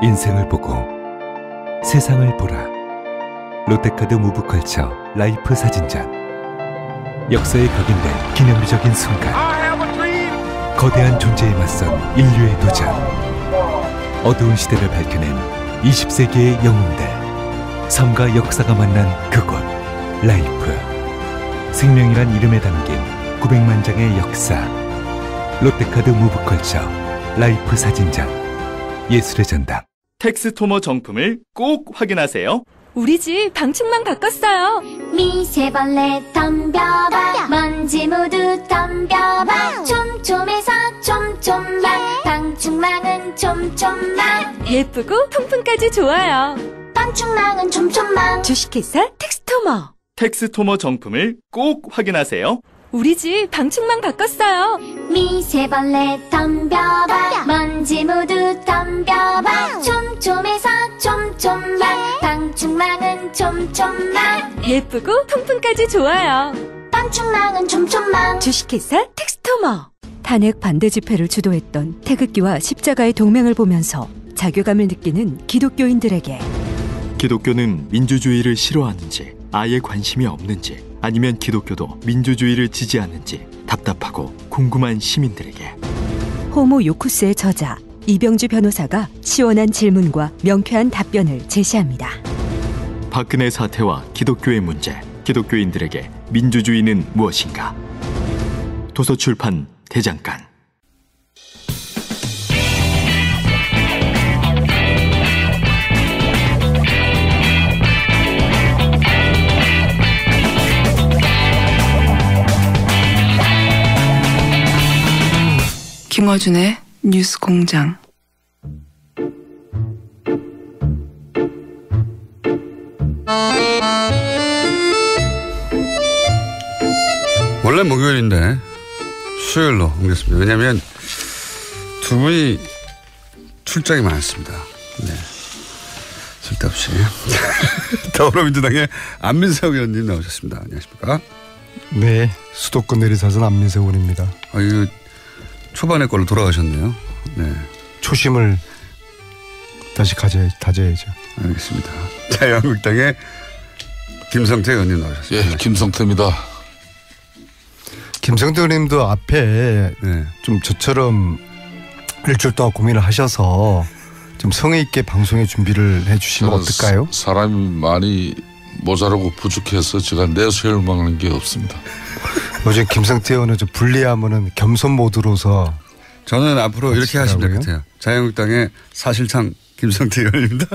인생을 보고 세상을 보라. 롯데카드 무브컬처 라이프 사진전. 역사에 각인된 기념비적인 순간. 거대한 존재에 맞선 인류의 도전. 어두운 시대를 밝혀낸 20세기의 영웅들. 삶과 역사가 만난 그곳. 라이프. 생명이란 이름에 담긴 900만 장의 역사. 롯데카드 무브컬처 라이프 사진전. 예술의 전당. 텍스토머 정품을 꼭 확인하세요. 우리 집 방충망 바꿨어요. 미세벌레 덤벼봐. 먼지 모두 덤벼봐. 촘촘해서 촘촘만. 방충망은 촘촘만. 예쁘고 통풍까지 좋아요. 방충망은 촘촘만. 주식회사 텍스토머. 텍스토머 정품을 꼭 확인하세요. 우리 집 방충망 바꿨어요. 미세벌레 덤벼봐. 먼지 모두 덤벼봐. 촘촘해서 촘촘만. 방충망은 촘촘만. 예쁘고 통풍까지 좋아요. 방충망은 촘촘만. 주식회사 텍스토머. 탄핵 반대 집회를 주도했던 태극기와 십자가의 동맹을 보면서 자괴감을 느끼는 기독교인들에게 기독교는 민주주의를 싫어하는지 아예 관심이 없는지 아니면 기독교도 민주주의를 지지하는지 답답하고 궁금한 시민들에게 호모 요쿠스의 저자 이병주 변호사가 시원한 질문과 명쾌한 답변을 제시합니다. 박근혜 사태와 기독교의 문제, 기독교인들에게 민주주의는 무엇인가? 도서출판 대장간. 김어준의 뉴스공장. 원래 목요일인데 수요일로 옮겼습니다. 왜냐하면 두 분이 출장이 많습니다. 네. 쓸데없이. 더불어민주당의 안민석 의원님 나오셨습니다. 안녕하십니까? 네, 수도권 내리사선 안민석 의원입니다. 이거 초반에 걸로 돌아가셨네요. 네. 초심을 다시 다져야죠. 알겠습니다. 자유한국당의 김성태 의원님 나오셨습니다. 예, 김성태입니다. 김성태 의원님도 앞에 네. 좀 저처럼 일주일 동안 고민을 하셔서 좀 성의 있게 방송에 준비를 해주시면 어떨까요? 사람이 많이 모자라고 부족해서 제가 내세울 만한 게 없습니다. 요즘 김성태 의원은 좀 불리하면은 겸손 모드로서 저는 앞으로 이렇게 하시면 될 것 같아요. 자유한국당의 사실상 김성태 의원입니다.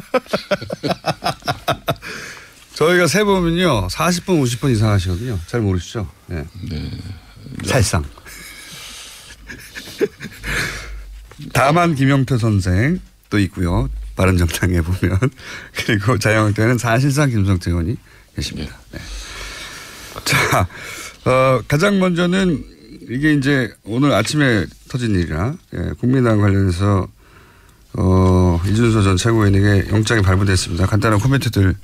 저희가 세보면요 40분 50분 이상 하시거든요. 잘 모르시죠? 네. 네. 살상. 다만 김영표 선생도 있고요. 바른정당에 보면. 그리고 자유한국당에는 사실상 김성태 의원이 계십니다. 네. 자, 가장 먼저는 이게 이제 오늘 아침에 터진 일이라 국민당 관련해서 이준서 전 최고위원에게 영장이 발부됐습니다. 간단한 코멘트들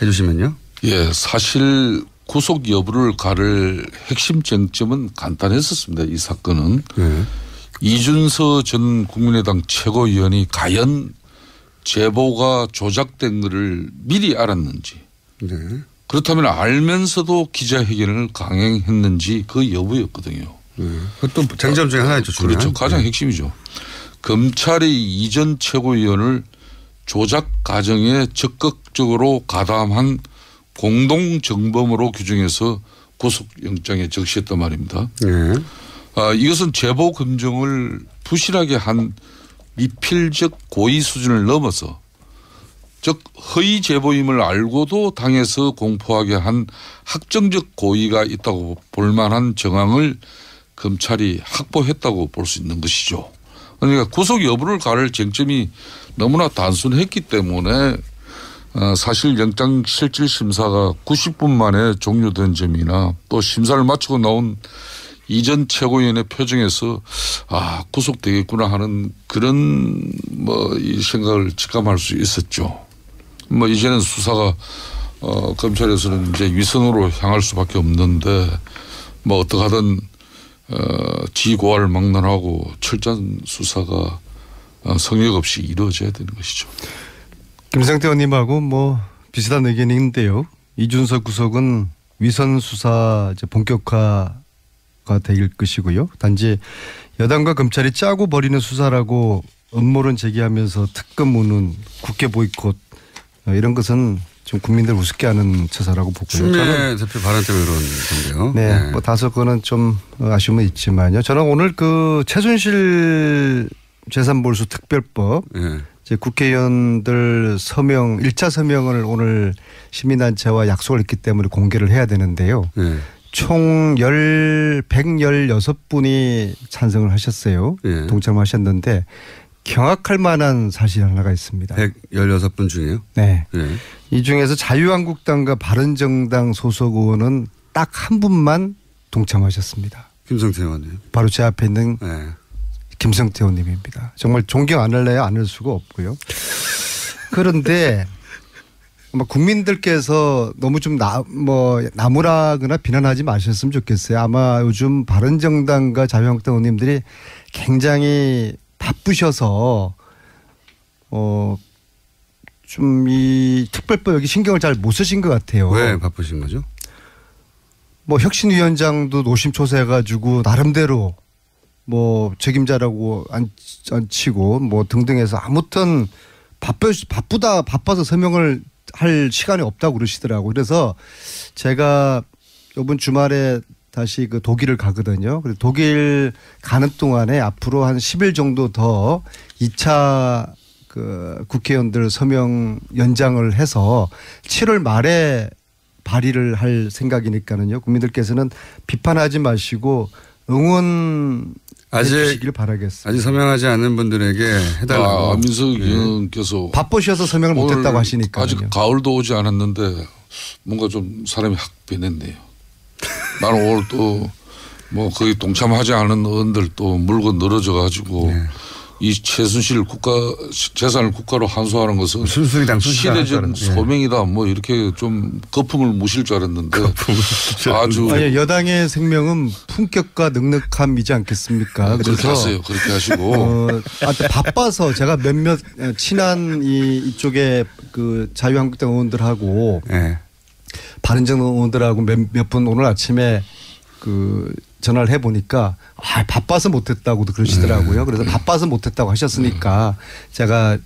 해주시면요. 예, 사실 구속 여부를 가를 핵심 쟁점은 간단했었습니다. 이 사건은. 네. 이준서 전 국민의당 최고위원이 과연 제보가 조작된 것을 미리 알았는지. 네. 그렇다면 알면서도 기자회견을 강행했는지 그 여부였거든요. 그것도 쟁점 중에 하나였죠. 그렇죠. 가장 핵심이죠. 검찰이 이 전 최고위원을 조작 과정에 적극적으로 가담한 공동정범으로 규정해서 구속영장에 적시했단 말입니다. 네. 이것은 제보 검증을 부실하게 한 미필적 고의 수준을 넘어서 즉 허위 제보임을 알고도 당에서 공포하게 한 확정적 고의가 있다고 볼 만한 정황을 검찰이 확보했다고 볼 수 있는 것이죠. 그러니까 구속 여부를 가를 쟁점이 너무나 단순했기 때문에 사실 영장실질심사가 90분 만에 종료된 점이나 또 심사를 마치고 나온 이전 최고위원의 표정에서 구속되겠구나 하는 그런 이 생각을 직감할 수 있었죠. 이제는 수사가 검찰에서는 이제 위선으로 향할 수밖에 없는데 어떡하든 지고할 막론하고 철저한 수사가 성역 없이 이루어져야 되는 것이죠. 김성태 의원님하고 뭐 비슷한 의견인데요. 이준석 구속은 위선 수사 이제 본격화가 될 것이고요. 단지 여당과 검찰이 짜고 버리는 수사라고 음모론 제기하면서 특검 무는 국회 보이콧 이런 것은 좀 국민들 우습게 하는 처사라고 보고요. 추미애 대표 발언 때문에 그런 건데요. 네, 뭐 다소 그거는 좀 아쉬움은 있지만요. 저는 오늘 그 최순실 재산몰수 특별법 이제 국회의원들 서명 1차 서명을 오늘 시민단체와 약속을 했기 때문에 공개를 해야 되는데요. 총 116분이 찬성을 하셨어요. 동참하셨는데 경악할 만한 사실 하나가 있습니다. 116분 중에요? 네. 이 중에서 자유한국당과 바른정당 소속 의원은 딱 한 분만 동참하셨습니다. 김성태 의원님. 바로 제 앞에 있는 김성태 의원님입니다. 정말 존경 안 할래야 안 할 수가 없고요. 그런데 아마 국민들께서 너무 좀 나무라거나 비난하지 마셨으면 좋겠어요. 아마 요즘 바른정당과 자유한국당 의원님들이 굉장히 바쁘셔서 좀 이 특별법 여기 신경을 잘 못 쓰신 것 같아요. 왜 바쁘신 거죠? 뭐 혁신위원장도 노심초사해가지고 나름대로 뭐 책임자라고 안 치고 뭐 등등해서 아무튼 바빠서 서명을 할 시간이 없다고 그러시더라고요. 그래서 제가 이번 주말에 다시 그 독일을 가거든요. 그래서 독일 가는 동안에 앞으로 한 10일 정도 더 2차 그 국회의원들 서명 연장을 해서 7월 말에 발의를 할 생각이니까는요. 국민들께서는 비판하지 마시고 응원 해주시길 바라겠습니다. 아직 서명하지 않은 분들에게 해달라고. 민석 의원께서 바쁘셔서 서명을 못했다고 하시니까. 아직 가을도 오지 않았는데 뭔가 좀 사람이 확 변했네요. 나는 오늘 또 뭐 거기 동참하지 않은 의원들 또 물고 늘어져 가지고 이 최순실 재산을 국가로 환수하는 것은 시대적 소명이다. 뭐 이렇게 좀 거품을 무실 줄 알았는데 아주 아니, 여당의 생명은 품격과 넉넉함이지 않겠습니까? 그렇게 하세요. 그렇게 하시고 바빠서 제가 몇몇 친한 이쪽에 그 자유한국당 의원들하고 바른정당 의원들하고 몇 분 오늘 아침에 그 전화를 해보니까 바빠서 못했다고도 그러시더라고요. 그래서 바빠서 못했다고 하셨으니까 제가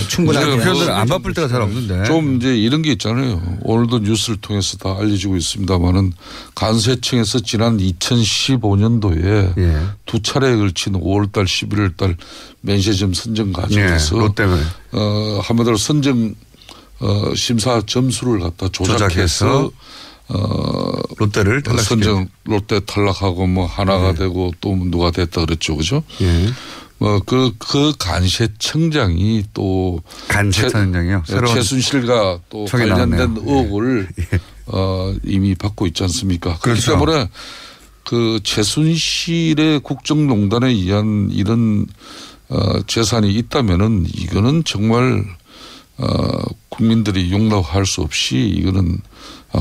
충분하게. 표현들 안 바쁠 때가 잘 없는데. 좀 이제 이런 게 있잖아요. 오늘도 뉴스를 통해서 다 알려지고 있습니다만은 간세청에서 지난 2015년도에 두 차례에 걸친 5월달 11월달 면세점 선정 과정에서 롯데를 한마디로 선정 심사 점수를 갖다 조작해서 롯데를 선정 롯데 탈락하고 뭐 하나가 되고 또 누가 됐다 그랬죠, 그죠? 뭐 그 간세청장이 또 간세청장이요. 최순실과 또 관련된 의혹을 이미 받고 있지 않습니까? 그렇기 때문에 그 최순실의 국정농단에 의한 이런 재산이 있다면은 이거는 정말 국민들이 용납할 수 없이 이거는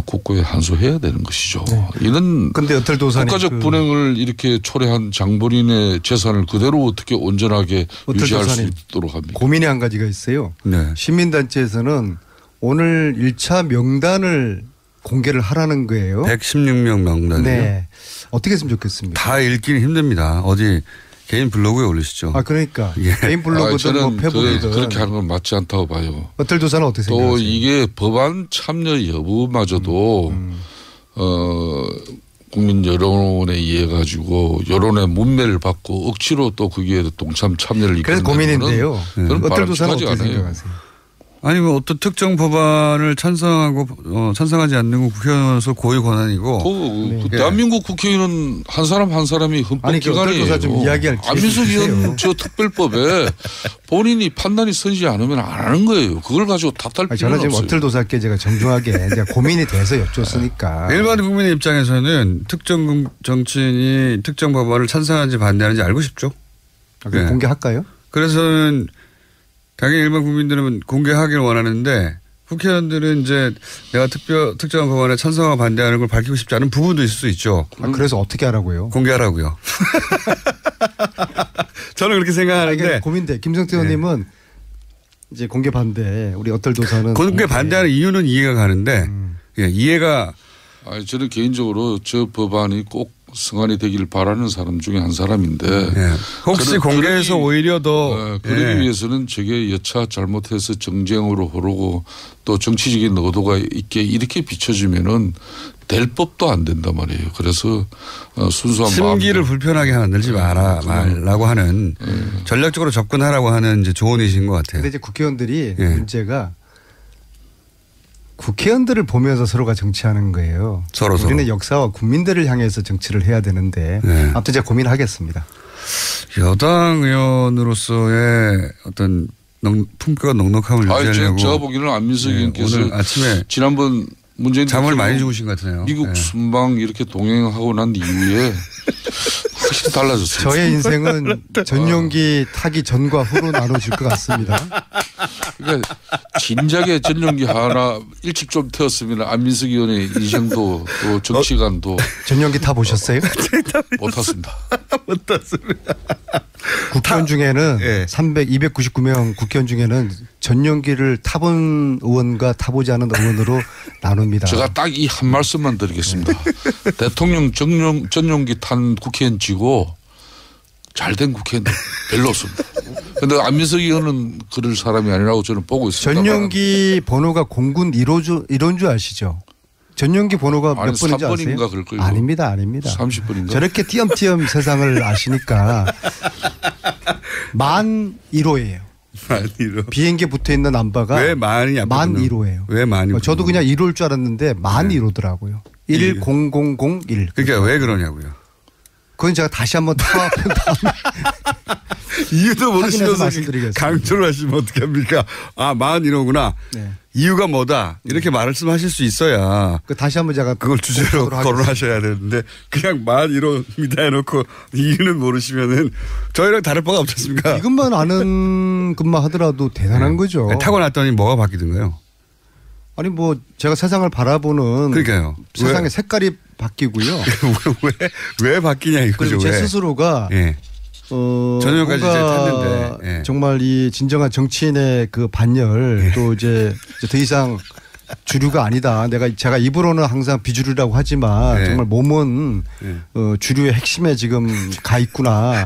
국고에 환수해야 되는 것이죠. 이는 국가적 분행을 이렇게 초래한 장본인의 재산을 그대로 어떻게 온전하게 유지할 수 있도록 합니까? 고민이 한 가지가 있어요. 시민단체에서는 오늘 1차 명단을 공개를 하라는 거예요. 116명 명단이요? 네. 어떻게 했으면 좋겠습니까? 다 읽기는 힘듭니다. 어디 개인 블로그에 올리시죠. 그러니까 개인 블로그든 뭐 페북이든 그렇게 하는 건 맞지 않다고 봐요. 어떨조사는 어떻게 생각하세요? 또 이게 법안 참여 여부마저도 국민 여론에 의해 가지고 여론의 문매를 받고 억지로 또 거기에 동참 참여를 그래서 고민인데요. 어떨조사는 어떻게 생각하세요? 아니 뭐 어떤 특정 법안을 찬성하지 않는 국회의원으로서 고유 권한이고 대한민국 국회의원은 한 사람 한 사람이 헌법기관이에요. 좀 이야기할 안민석 의원 저 특별법에 본인이 판단이 서지 않으면 안 하는 거예요. 그걸 가지고 탓할 필요는 없어요. 저는 지금 어틀도사께 제가 정중하게 고민이 돼서 여쭙으니까. 일반 국민의 입장에서는 특정 정치인이 특정 법안을 찬성하는지 반대하는지 알고 싶죠. 공개할까요? 그래서는 당연히 일반 국민들은 공개하길 원하는데 국회의원들은 이제 내가 특정한 법안에 찬성하고 반대하는 걸 밝히고 싶지 않은 부분도 있을 수 있죠. 그래서 어떻게 하라고요? 공개하라고요. 저는 그렇게 생각하는데 고민돼. 김성태 의원님은 이제 공개 반대. 우리 어떨도사는 공개 반대하는 이유는 이해가 가는데 이해가. 저는 개인적으로 저 법안이 꼭 성안이 되길 바라는 사람 중에 한 사람인데 혹시 공개해서 오히려 더 그러기 위해서는 저게 여차 잘못해서 정쟁으로 흐르고 또 정치적인 의도가 있게 이렇게 비춰지면은 될 법도 안 된단 말이에요. 그래서 순수한 심기를 불편하게 만들지 말라고 하는 전략적으로 접근하라고 하는 이제 조언이신 것 같아요. 그런데 이제 국회의원들이 문제가 국회의원들을 보면서 서로가 정치하는 거예요. 우리는 역사와 국민들을 향해서 정치를 해야 되는데 아무튼 제가 고민을 하겠습니다. 여당 의원으로서의 어떤 품격과 넉넉함을 유지하려고. 제가 보기에는 안민석 의원께서 오늘 아침에 지난번 문재인 잠을 많이 주무신 것 같아요. 미국 순방 이렇게 동행하고 난 이후에 확실히 달라졌어요. 저의 인생은 전용기 타기 전과 후로 나눠질 것 같습니다. 그러니까 진작에 전용기 하나 일찍 좀 태웠으면 안민석 의원의 인생도 또 정치관도 전용기 타보셨어요? 못 탔습니다. 못 탔습니다. 국회의원 중에는 299명 국회의원 중에는 전용기를 타본 의원과 타보지 않은 의원으로 나눕니다. 제가 딱 이 한 말씀만 드리겠습니다. 대통령 전용기 탄 국회의원 치고 잘된 국회의원 별로 없습니다. 그런데 안민석 의원은 그럴 사람이 아니라고 저는 보고 있습니다. 전용기 번호가 공군 1호인 줄 아시죠? 전용기 번호가 몇 번인지 아세요? 3번인가 그럴 거예요. 아닙니다. 30번인가. 저렇게 띄엄띄엄 세상을 아시니까 11,1호예요. 11,1호. 비행기에 붙어 있는 남바가 왜 11,1호예요. 왜 11,1호? 저도 그냥 1호일 줄 알았는데 11,1호더라고요. 10001. 그러니까 왜 그러냐고요. 그건 제가 다시 한번 이유도 모르시면서 말씀드리겠습니다. 강조를 하시면 어떻게 합니까? 41호구나. 네. 이유가 뭐다. 이렇게 말씀하실 수 있어야. 다시 한번 제가 그걸 주제로 거론하셔야 되는데 그냥 41호입니다 해놓고 이유는 모르시면은 저희랑 다를 바가 없지 않습니까? 이것만 아는 것만 하더라도 대단한 거죠. 타고났더니 뭐가 바뀌던가요? 아니 뭐 제가 세상을 바라보는 그러니까요. 세상의 색깔이 바뀌고요. 왜 바뀌냐 이거죠. 그리고 제 스스로가 전혀까지 이제 탔는데 정말 이 진정한 정치인의 그 반열 또 이제 더 이상 주류가 아니다. 제가 입으로는 항상 비주류라고 하지만 정말 몸은 주류의 핵심에 지금 가 있구나.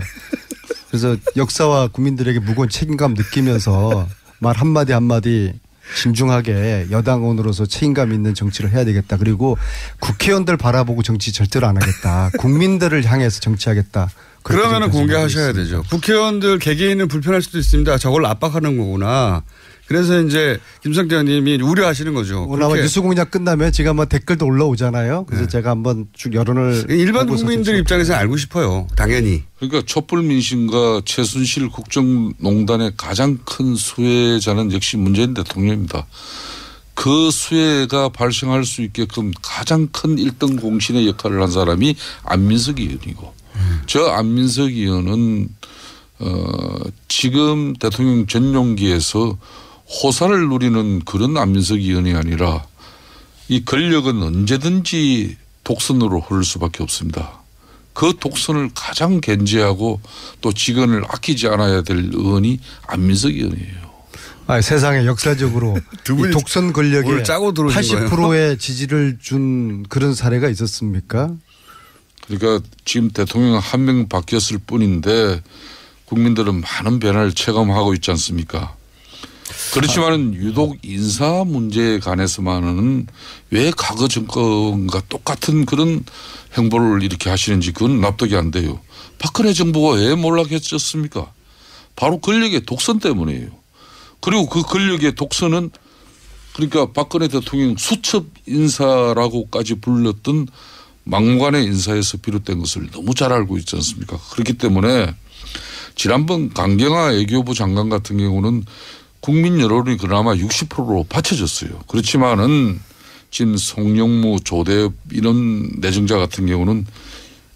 그래서 역사와 국민들에게 무거운 책임감 느끼면서 말 한마디 한마디 신중하게 여당원으로서 책임감 있는 정치를 해야 되겠다. 그리고 국회의원들 바라보고 정치 절대로 안 하겠다. 국민들을 향해서 정치하겠다. 그러면은 공개하셔야 되죠. 국회의원들 개개인은 불편할 수도 있습니다. 저걸 압박하는 거구나. 그래서 이제 김성태 의원님이 우려하시는 거죠. 오늘 아마 뉴스 공장 끝나면 지금 한번 댓글도 올라오잖아요. 그래서 제가 한번 쭉 여론을 일반 국민들 입장에서 알고 싶어요. 당연히. 그러니까 촛불 민심과 최순실 국정농단의 가장 큰 수혜자는 역시 문재인 대통령입니다. 그 수혜가 발생할 수 있게끔 가장 큰 1등 공신의 역할을 한 사람이 안민석 의원이고 저 안민석 의원은 지금 대통령 전용기에서 호사를 누리는 그런 안민석 의원이 아니라 이 권력은 언제든지 독선으로 흐를 수밖에 없습니다. 그 독선을 가장 견제하고 또 직원을 아끼지 않아야 될 의원이 안민석 의원이에요. 세상에 역사적으로 이 독선 권력에 80%의 지지를 준 그런 사례가 있었습니까? 그러니까 지금 대통령 한 명 바뀌었을 뿐인데 국민들은 많은 변화를 체감하고 있지 않습니까? 그렇지만은 유독 인사 문제에 관해서만은 왜 과거 정권과 똑같은 그런 행보를 이렇게 하시는지 그건 납득이 안 돼요. 박근혜 정부가 왜 몰락했었습니까? 바로 권력의 독선 때문이에요. 그리고 그 권력의 독선은 그러니까 박근혜 대통령 수첩 인사라고까지 불렸던 막무가내 인사에서 비롯된 것을 너무 잘 알고 있지 않습니까? 그렇기 때문에 지난번 강경화 외교부 장관 같은 경우는 국민 여론이 그나마 60%로 받쳐졌어요. 그렇지만은 지금 송영무, 조대엽 이런 내정자 같은 경우는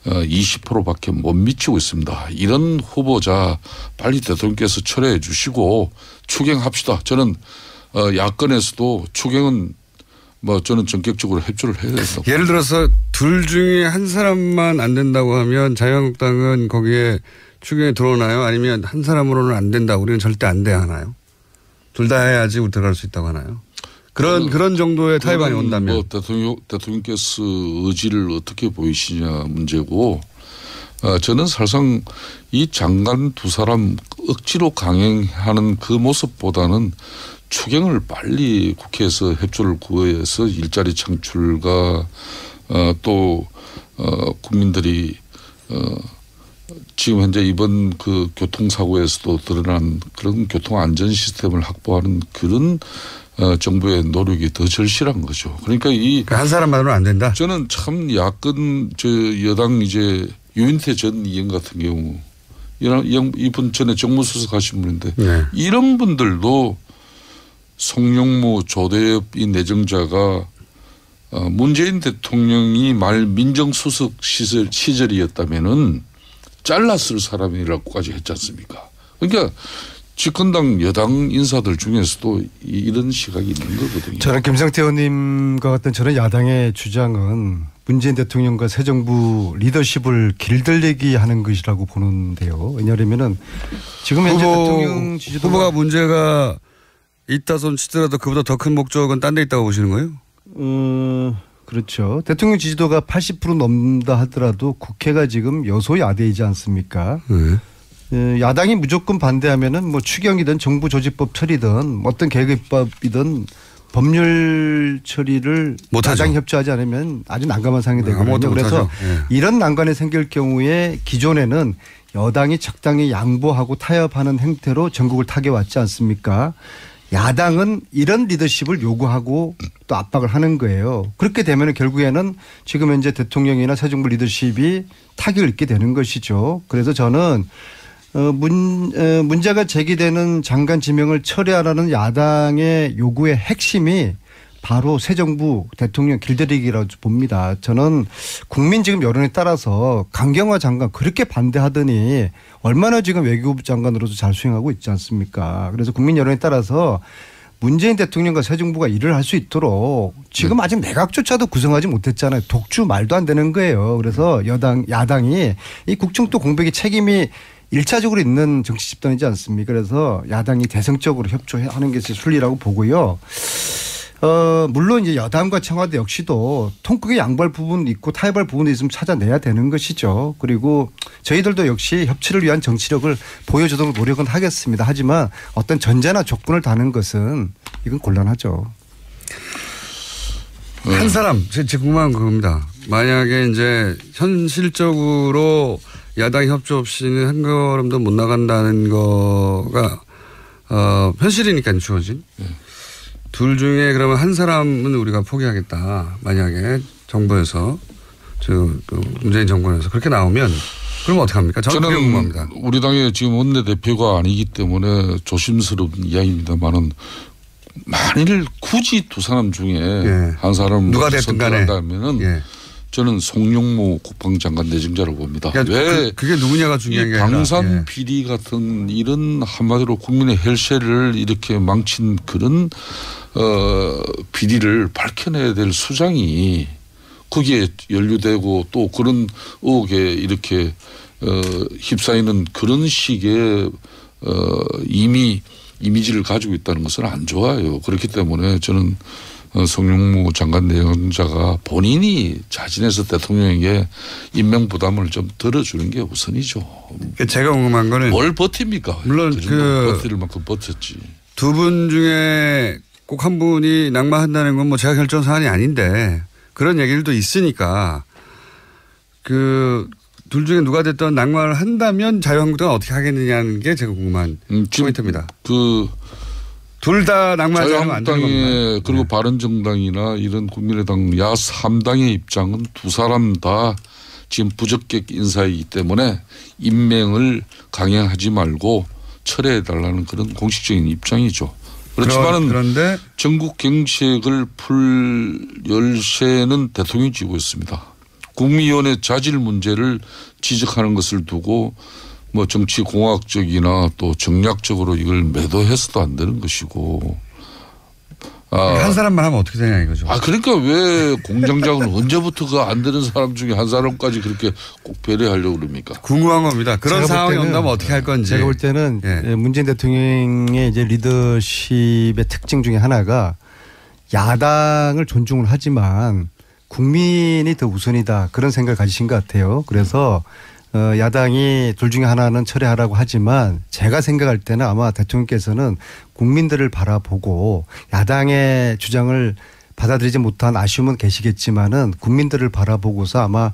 20%밖에 못 미치고 있습니다. 이런 후보자 빨리 대통령께서 철회해 주시고 추경합시다. 저는 야권에서도 추경은 저는 전격적으로 협조를 해야 된다고. 예를 들어서 둘 중에 한 사람만 안 된다고 하면 자유한국당은 거기에 추경에 들어오나요? 아니면 한 사람으로는 안 된다. 우리는 절대 안 돼 하나요? 둘 다 해야지 우리 들어갈 수 있다고 하나요? 그런 정도의 타협안이 온다면. 뭐 대통령께서 의지를 어떻게 보이시냐 문제고, 저는 사실상 이 장관 두 사람 억지로 강행하는 그 모습보다는 추경을 빨리 국회에서 협조를 구해서 일자리 창출과 또 국민들이 지금 현재 이번 그 교통사고에서도 드러난 그런 교통안전 시스템을 확보하는 그런 정부의 노력이 더 절실한 거죠. 그러니까 한 사람만으로는 안 된다. 저는 참 야권 여당 이제 유인태 전 의원 같은 경우 이분 전에 정무수석 하신 분인데 네. 이런 분들도 송영무 조대엽 이 내정자가 문재인 대통령이 말 민정수석 시절이었다면은 잘랐을 사람이라고까지 했지 않습니까? 그러니까 집권당 여당 인사들 중에서도 이런 시각이 있는 거거든요. 저는 김성태 의원님과 같은 저는 야당의 주장은 문재인 대통령과 새 정부 리더십을 길들이기 하는 것이라고 보는데요. 왜냐하면은 지금 현재 대통령 지지도가 후보가 문제가 있다 손 치더라도 그보다 더 큰 목적은 딴 데 있다고 보시는 거예요? 그렇죠. 대통령 지지도가 80% 넘는다 하더라도 국회가 지금 여소야대이지 않습니까? 야당이 무조건 반대하면은 뭐 추경이든 정부 조직법 처리든 어떤 계획법이든 법률 처리를 야당이 협조하지 않으면 아주 난감한 상황이 되거든요. 그래서 이런 난관이 생길 경우에 기존에는 여당이 적당히 양보하고 타협하는 행태로 전국을 타개왔지 않습니까? 야당은 이런 리더십을 요구하고 또 압박을 하는 거예요. 그렇게 되면 결국에는 지금 현재 대통령이나 새 정부 리더십이 타격을 입게 되는 것이죠. 그래서 저는 문제가 제기되는 장관 지명을 철회하라는 야당의 요구의 핵심이 바로 새 정부 대통령 길들이기라고 봅니다. 저는 국민 지금 여론에 따라서 강경화 장관 그렇게 반대하더니 얼마나 지금 외교부 장관으로도 잘 수행하고 있지 않습니까? 그래서 국민 여론에 따라서 문재인 대통령과 새 정부가 일을 할 수 있도록 지금 아직 내각조차도 구성하지 못했잖아요. 독주 말도 안 되는 거예요. 그래서 야당이 이 국정도 공백의 책임이 1차적으로 있는 정치 집단이지 않습니까? 그래서 야당이 대승적으로 협조하는 것이 순리라고 보고요. 물론 이제 여당과 청와대 역시도 통크게 양보할 부분이 있고 타협할 부분이 있으면 찾아내야 되는 것이죠. 그리고 저희들도 역시 협치를 위한 정치력을 보여주도록 노력은 하겠습니다. 하지만 어떤 전제나 조건을 다는 것은 이건 곤란하죠. 한 사람, 제 궁금한 겁니다. 만약에 이제 현실적으로 야당 협조 없이는 한 걸음도 못 나간다는 거가 현실이니까 주어진. 둘 중에 그러면 한 사람은 우리가 포기하겠다. 만약에 정부에서 문재인 정권에서 그렇게 나오면 그러면 어떻게 합니까? 저는 궁금합니다. 우리 당의 지금 원내대표가 아니기 때문에 조심스러운 이야기입니다만은 만일 굳이 두 사람 중에 한 사람을 누가 됐든 간에 선택한다면은 저는 송영무 국방장관 내정자라고 봅니다. 그러니까 왜 그게 누구냐가 중요한 게 아니라 방산 비리 같은 이런 한마디로 국민의 혈세를 이렇게 망친 그런 비리를 밝혀내야 될 수장이 거기에 연루되고 또 그런 의혹에 이렇게 휩싸이는 그런 식의 이미지를 가지고 있다는 것은 안 좋아요. 그렇기 때문에 저는 송영무 장관 내정자가 본인이 자진해서 대통령에게 임명 부담을 좀 덜어주는 게 우선이죠. 제가 궁금한 거는 뭘 버팁니까? 물론 버틸 만큼 버텼지. 두 분 중에 꼭 한 분이 낙마한다는 건 뭐 제가 결정 사안이 아닌데 그런 얘기들도 있으니까 둘 중에 누가 됐든 낙마를 한다면 자유한국당은 어떻게 하겠느냐는 게 제가 궁금한 포인트입니다. 둘 다 낙마하지 않으면 안 되는 겁니다. 그리고 바른정당이나 이런 국민의당 야 3당의 입장은 두 사람 다 지금 부적격 인사이기 때문에 임명을 강행하지 말고 철회해달라는 그런 공식적인 입장이죠. 그렇지만은 그런데 전국 경색을 풀 열쇠는 대통령이 쥐고 있습니다. 국무위원회 자질 문제를 지적하는 것을 두고 뭐 정치 공학적이나 또 정략적으로 이걸 매도해서도 안 되는 것이고 한 사람만 하면 어떻게 되냐 이거죠. 그러니까 왜 공장장은 언제부터 그 안 되는 사람 중에 한 사람까지 그렇게 꼭 배려하려고 그럽니까? 궁금한 겁니다. 그런 상황이 온다면 어떻게 할 건지. 제가 볼 때는 문재인 대통령의 이제 리더십의 특징 중에 하나가 야당을 존중을 하지만 국민이 더 우선이다 그런 생각을 가지신 것 같아요. 그래서 야당이 둘 중에 하나는 철회하라고 하지만 제가 생각할 때는 아마 대통령께서는 국민들을 바라보고 야당의 주장을 받아들이지 못한 아쉬움은 계시겠지만은 국민들을 바라보고서 아마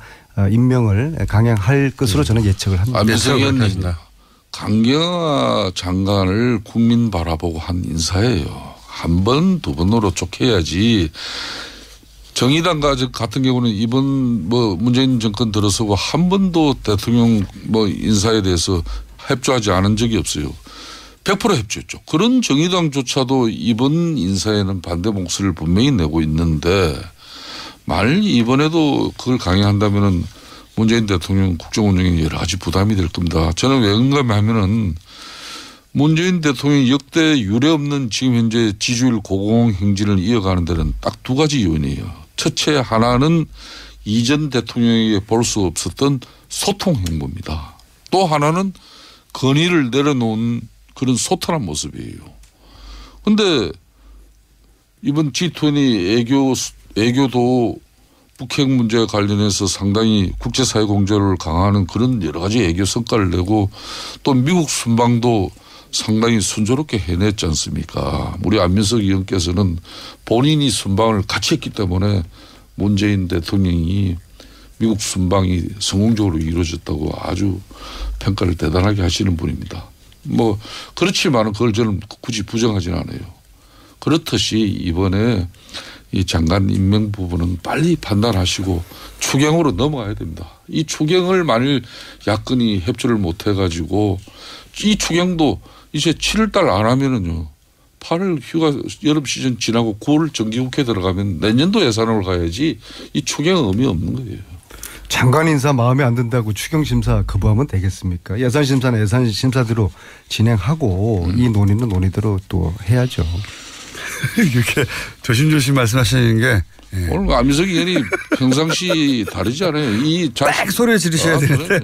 임명을 강행할 것으로 저는 예측을 합니다. 안민석 강경화 장관을 국민 바라보고 한 인사예요. 한 번, 두 번으로 쫓겨야지. 정의당 같은 경우는 이번 문재인 정권 들어서고 한 번도 대통령 인사에 대해서 협조하지 않은 적이 없어요. 100% 협조했죠. 그런 정의당조차도 이번 인사에는 반대 목소리를 분명히 내고 있는데 만일 이번에도 그걸 강행한다면은 문재인 대통령 국정 운영에 여러 가지 부담이 될 겁니다. 저는 왜 그런가 하면은 문재인 대통령이 역대 유례 없는 지금 현재 지지율 고공 행진을 이어가는 데는 딱 두 가지 요인이에요. 첫째 하나는 이전 대통령에게 볼 수 없었던 소통 행보입니다. 또 하나는 건의를 내려놓은 그런 소탈한 모습이에요. 그런데 이번 G20 애교도 북핵 문제와 관련해서 상당히 국제사회 공조를 강화하는 그런 여러 가지 애교 성과를 내고 또 미국 순방도 상당히 순조롭게 해냈지 않습니까? 우리 안민석 의원께서는 본인이 순방을 같이 했기 때문에 문재인 대통령이 미국 순방이 성공적으로 이루어졌다고 아주 평가를 대단하게 하시는 분입니다. 그렇지만 그걸 저는 굳이 부정하지는 않아요. 그렇듯이 이번에 이 장관 임명 부분은 빨리 판단하시고 추경으로 넘어가야 됩니다. 이 추경을 만일 야권이 협조를 못 해가지고 이 추경도 이제 7월 달 안 하면은요. 8월 휴가 여름 시즌 지나고 9월 정기국회 들어가면 내년도 예산으로 가야지 이 추경은 의미 없는 거예요. 장관 인사 마음에 안 든다고 추경심사 거부하면 되겠습니까? 예산심사는 예산심사대로 진행하고 이 논의는 논의대로 또 해야죠. 이렇게 조심조심 말씀하시는 게 오늘 안민석 의원이 평상시 다르지 않아요. 딱 소리를 지르셔야 되는데.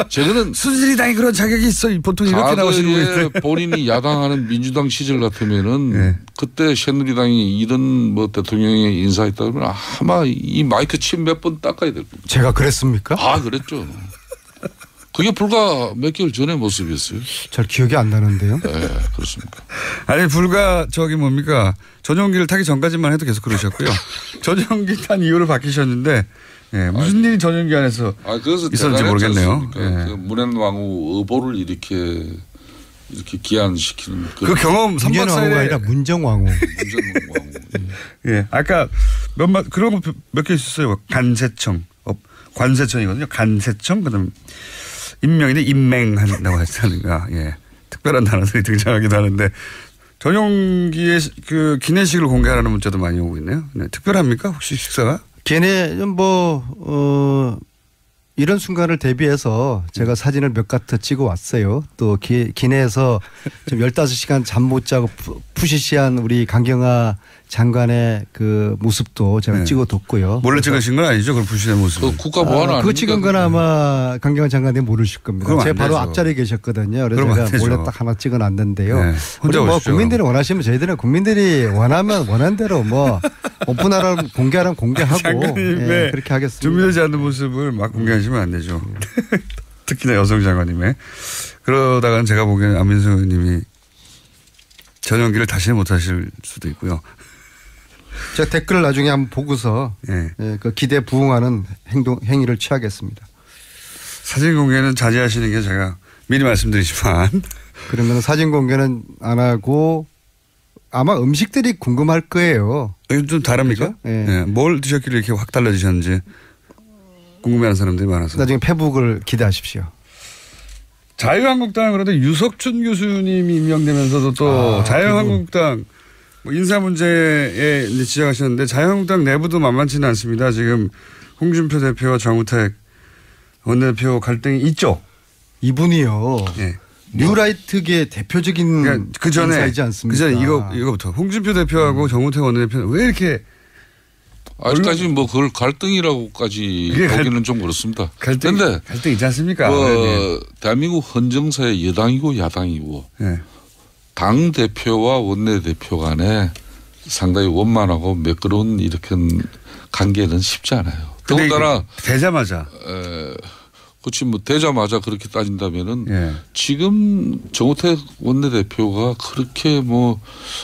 제가는 순실이당이 그런 자격이 있어. 보통 이렇게 나오시는 분인데. 본인이 야당하는 민주당 시절 같으면은 그때 새누리당이 이런 대통령의 인사했다면 아마 이 마이크 침 몇 번 닦아야 될 겁니다. 제가 그랬습니까? 그랬죠. 그게 불과 몇 개월 전의 모습이었어요. 잘 기억이 안 나는데요. 네, 그렇습니까. 아니 불과 뭡니까. 전용기를 타기 전까지만 해도 계속 그러셨고요. 전용기 탄 이후로 바뀌셨는데 무슨 일이 전용기 안에서 있었는지 모르겠네요. 그 문현왕후 의보를 이렇게 기한시키는 그 경험 3박 4일에 아니라 문정왕후. 예, 아까 그런 거 몇 개 있었어요. 관세청이거든요. 관세청 그다음 임명인데 임맹한다고 하셨다는가. 예, 특별한 단어들이 등장하기도 하는데 전용기의 그 기내식을 공개하라는 문자도 많이 오고 있네요. 네, 특별합니까 혹시 식사가? 이런 순간을 대비해서 제가 사진을 몇 가트 찍어 왔어요. 또 기내에서 좀 15시간 잠 못 자고 푸시시한 우리 강경화 장관의 그 모습도 제가 찍어뒀고요. 몰래 찍으신 건 아니죠? 그럼 푸시한 모습. 국가 보안 아닙니까? 그거 찍은 건 아마 강경화 장관님 모르실 겁니다. 제가 바로 앞자리에 계셨거든요. 그래서 제가 몰래 딱 하나 찍어놨는데요. 네, 혼자 오십시오. 국민들이 원하시면 저희들은 국민들이 원하면 원하는 대로 오픈하라면 공개하라면 공개하고 그렇게 하겠습니다. 준비되지 않는 모습을 막 공개하시면 안 되죠. 특히나 여성 장관님의. 그러다가는 제가 보기에는 안민석 의원님이 전용기를 다시는 못하실 수도 있고요. 제가 댓글을 나중에 한번 보고서 그 기대에 부응하는 행위를 취하겠습니다. 사진 공개는 자제하시는 게 제가 미리 말씀드리지만. 그러면 사진 공개는 안 하고 아마 음식들이 궁금할 거예요. 좀 다릅니까? 네. 뭘 드셨길래 이렇게 확 달라지셨는지 궁금해하는 사람들이 많아서. 나중에 페북을 기대하십시오. 자유한국당 그런데 유석춘 교수님이 임명되면서도 또 자유한국당 인사 문제에 이제 지적하셨는데 자유한국당 내부도 만만치는 않습니다. 지금 홍준표 대표와 정우택 원내대표 갈등이 있죠. 이분이요. 네. 뉴라이트계 대표적인 그러니까 그 전에 인사이지 않습니까? 그 전에 이거부터 홍준표 대표하고 정우택 원내대표는 왜 이렇게 아직까지 뭐 그걸 갈등이라고까지 보기는 좀 그렇습니다. 그런데 갈등 있지 않습니까? 대한민국 헌정사의 여당이고 야당이고 네. 당 대표와 원내 대표 간에 상당히 원만하고 매끄러운 이렇게 관계는 쉽지 않아요. 더군다나 되자마자 그렇지 뭐 되자마자 그렇게 따진다면은 지금 정우택 원내대표가 그렇게 뭐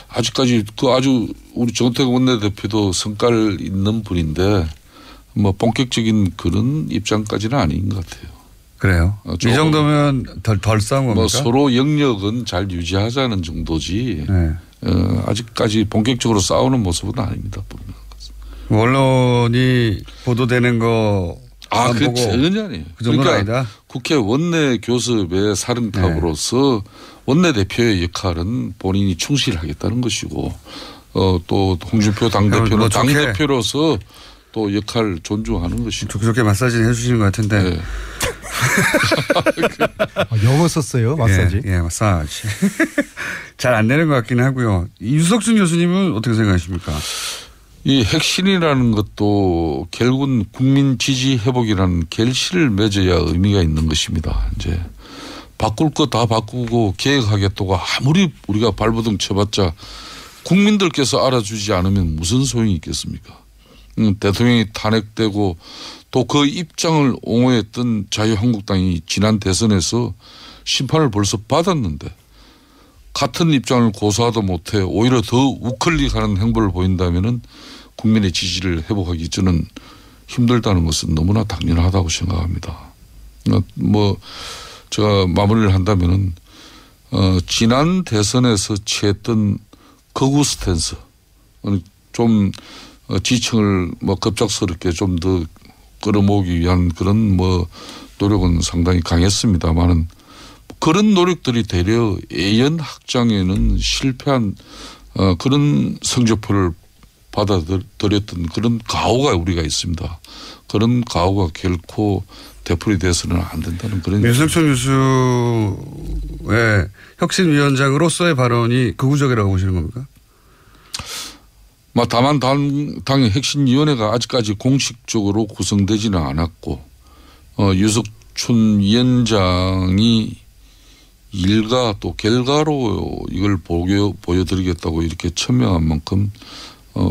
아직까지 그 아주 우리 정우택 원내대표도 성깔 있는 분인데 뭐 본격적인 그런 입장까지는 아닌 것 같아요. 그래요. 이 정도면 덜 싸운 겁니까? 뭐 서로 영역은 잘 유지하자는 정도지. 아직까지 본격적으로 싸우는 모습은 아닙니다. 언론이 보도되는 거. 그 전혀 아니에요. 그 정도는 그러니까 아니다. 국회 원내 교섭의 사령탑으로서 원내 대표의 역할은 본인이 충실하겠다는 것이고, 또 홍준표 당 대표는 당 대표로서 또 역할 존중하는 것이고. 좋게 마사지 해주시는 것 같은데. 네. 영어 썼어요, 마사지. 예, 마사지. 잘 안 되는 것 같긴 하고요. 유석준 교수님은 어떻게 생각하십니까? 이 핵심이라는 것도 결국은 국민 지지 회복이라는 결실을 맺어야 의미가 있는 것입니다. 이제 바꿀 거 다 바꾸고 계획하겠다고 아무리 우리가 발버둥 쳐봤자 국민들께서 알아주지 않으면 무슨 소용이 있겠습니까? 대통령이 탄핵되고 또 그 입장을 옹호했던 자유한국당이 지난 대선에서 심판을 벌써 받았는데 같은 입장을 고수하도 못해 오히려 더 우클릭하는 행보를 보인다면은 국민의 지지를 회복하기 저는 힘들다는 것은 너무나 당연하다고 생각합니다. 뭐 제가 마무리를 한다면은 지난 대선에서 취했던 거구 스탠스 좀 지층을 뭐 급작스럽게 좀 더 끌어모으기 위한 그런 뭐 노력은 상당히 강했습니다만은 그런 노력들이 되려 예연 확장에는 실패한 그런 성적표를 받아들였던 그런 가오가 우리가 있습니다. 그런 가오가 결코 되풀이 돼서는 안 된다는 그런. 유석준 교수의 혁신위원장으로서의 발언이 극우적이라고 보시는 겁니까? 다만 당의 혁신위원회가 아직까지 공식적으로 구성되지는 않았고 유석준 위원장이 일과 또 결과로 이걸 보여드리겠다고 이렇게 천명한 만큼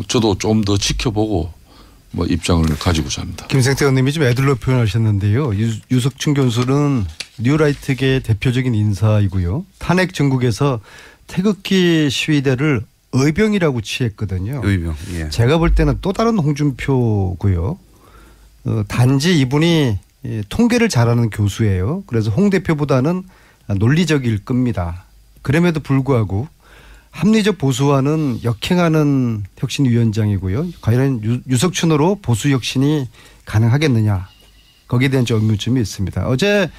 저도 좀 더 지켜보고 뭐 입장을 가지고자 합니다. 김생태 의원님이 좀 애들로 표현하셨는데요. 유석준 교수는 뉴라이트계 대표적인 인사이고요. 탄핵 전국에서 태극기 시위대를 의병이라고 취했거든요. 의병. 예. 제가 볼 때는 또 다른 홍준표고요. 단지 이분이 통계를 잘하는 교수예요. 그래서 홍 대표보다는 논리적일 겁니다. 그럼에도 불구하고 합리적 보수와는 역행하는 혁신위원장이고요. 과연 유석춘으로 보수 혁신이 가능하겠느냐. 거기에 대한 좀 의문점이 있습니다. 어제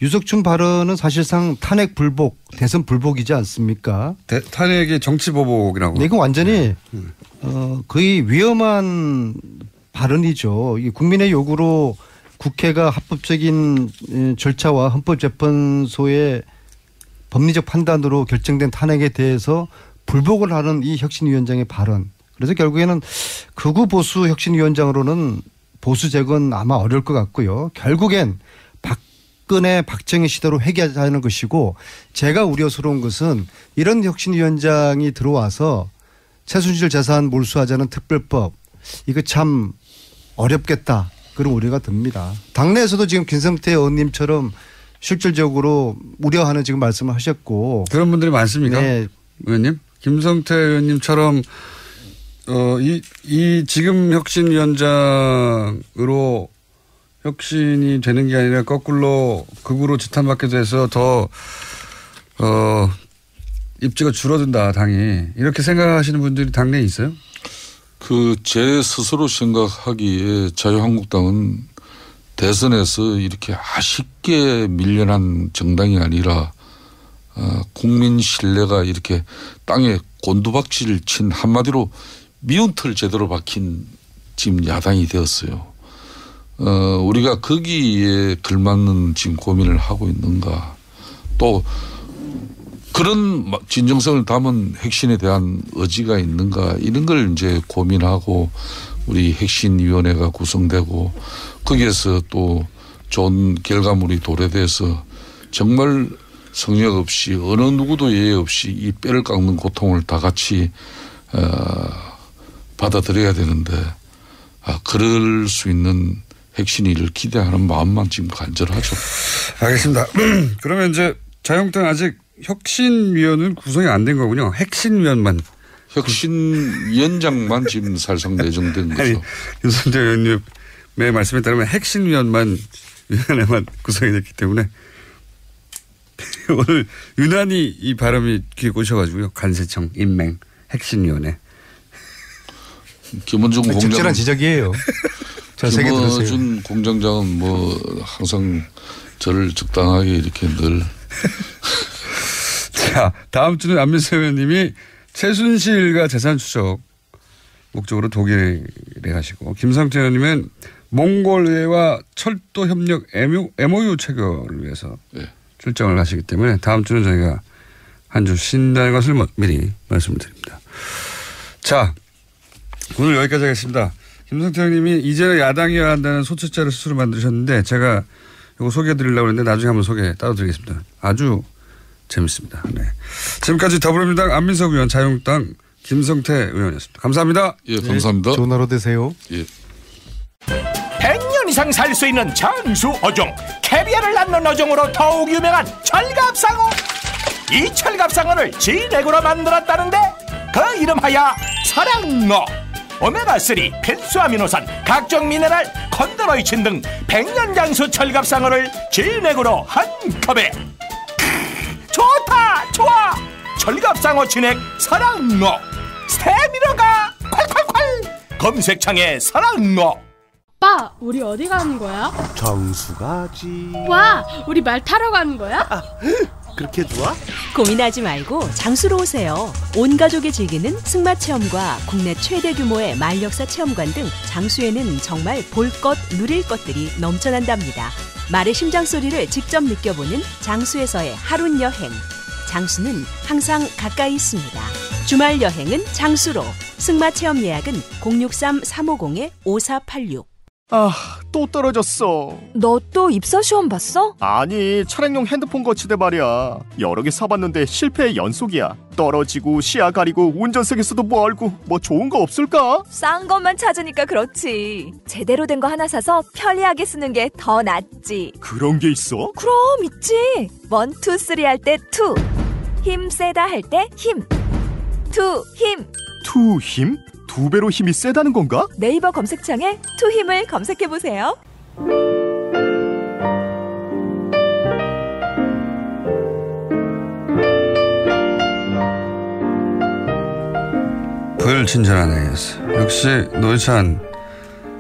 유석춘 발언은 사실상 탄핵 불복, 대선 불복이지 않습니까? 탄핵이 정치 보복이라고. 네, 이건 완전히 거의 위험한 발언이죠. 국민의 요구로 국회가 합법적인 절차와 헌법재판소의 법리적 판단으로 결정된 탄핵에 대해서 불복을 하는 이 혁신위원장의 발언. 그래서 결국에는 극우 보수 혁신위원장으로는 보수 재건 아마 어려울 것 같고요. 결국엔 박근혜 박정희 시대로 회귀하자는 것이고 제가 우려스러운 것은 이런 혁신위원장이 들어와서 최순실 재산 몰수하자는 특별법 이거 참 어렵겠다. 그런 우려가 듭니다. 당내에서도 지금 김성태 의원님처럼 실질적으로 우려하는 지금 말씀을 하셨고. 그런 분들이 많습니까? 네. 의원님? 김성태 의원님처럼 이 지금 혁신위원장으로 혁신이 되는 게 아니라 거꾸로 극으로 지탄받게 돼서 더 입지가 줄어든다 당이. 이렇게 생각하시는 분들이 당내에 있어요? 제 스스로 생각하기에 자유한국당은 대선에서 이렇게 아쉽게 밀려난 정당이 아니라 국민 신뢰가 이렇게 땅에 곤두박질을 친 한마디로 미운 털 제대로 박힌 지금 야당이 되었어요. 우리가 거기에 걸맞는 지금 고민을 하고 있는가. 또 그런 진정성을 담은 혁신에 대한 의지가 있는가 이런 걸 이제 고민하고 우리 혁신위원회가 구성되고 거기에서 또 좋은 결과물이 도래돼서 정말 성역 없이 어느 누구도 예외 없이 이 뼈를 깎는 고통을 다 같이 받아들여야 되는데 그럴 수 있는 혁신위를 기대하는 마음만 지금 간절하죠. 알겠습니다. 그러면 이제 자유한국당 아직 혁신위원은 구성이 안 된 거군요. 혁신위원만. 혁신위원장만 지금 살상 내정된 거죠. 아니, 윤석열 의원님의 말씀에 따르면 혁신위원만 위원회만 구성이 됐기 때문에 오늘 유난히 이 발음이 귀에 꽂혀가지고요. 관세청 임명 혁신위원회. 김원중 공장 적절한 지적이에요. 자세히 들으세요. 김원중 공장장은 뭐 항상 저를 적당하게 이렇게 늘. 자, 다음 주는 안민석 의원님이 최순실과 재산 추적 목적으로 독일에 가시고 김성태 의원님은 몽골 의회와 철도 협력 MOU 체결을 위해서 출장을 가시기 때문에 다음 주는 저희가 한 주 쉰다는 것을 미리 말씀드립니다. 자, 오늘 여기까지 하겠습니다. 김성태 의원님이 이제는 야당이어야 한다는 소책자를 스스로 만드셨는데 제가 이거 소개해드리려고 했는데 나중에 한번 소개 따로 드리겠습니다. 아주 재밌습니다. 네. 지금까지 더불어민주당 안민석 의원, 자유한국당 김성태 의원이었습니다. 감사합니다. 예, 감사합니다. 네, 좋은 하루 되세요. 예. 100년 이상 살 수 있는 장수 어종, 캐비아를 낳는 어종으로 더욱 유명한 철갑상어. 이 철갑상어를 진액으로 만들었다는데 그 이름하여 설악어. 오메가3, 필수 아미노산, 각종 미네랄, 콘드로이친 등 100년 장수 철갑상어를 진액으로 한 컵에. 좋다 좋아. 철갑상어 진액 설악어. 스테미너가 콸콸콸. 검색창에 설악어. 오빠, 우리 어디 가는 거야? 정수 가지. 와, 우리 말 타러 가는 거야? 그렇게 좋아? 고민하지 말고 장수로 오세요. 온 가족이 즐기는 승마 체험과 국내 최대 규모의 말역사 체험관 등 장수에는 정말 볼 것, 누릴 것들이 넘쳐난답니다. 말의 심장 소리를 직접 느껴보는 장수에서의 하룬 여행. 장수는 항상 가까이 있습니다. 주말 여행은 장수로. 승마 체험 예약은 063-350-5486. 또 떨어졌어. 너 또 입사 시험 봤어? 아니, 차량용 핸드폰 거치대 말이야. 여러 개 사봤는데 실패의 연속이야. 떨어지고 시야 가리고 운전석에서도 멀고 뭐 좋은 거 없을까? 싼 것만 찾으니까 그렇지. 제대로 된 거 하나 사서 편리하게 쓰는 게 더 낫지. 그런 게 있어? 그럼 있지. 1, 2, 3 할 때 2. 힘 세다 할 때 힘. 2 힘. 2 힘? 2배로 힘이 세다는 건가? 네이버 검색창에 2 힘을 검색해보세요. 불친절한 AS. 역시 노회찬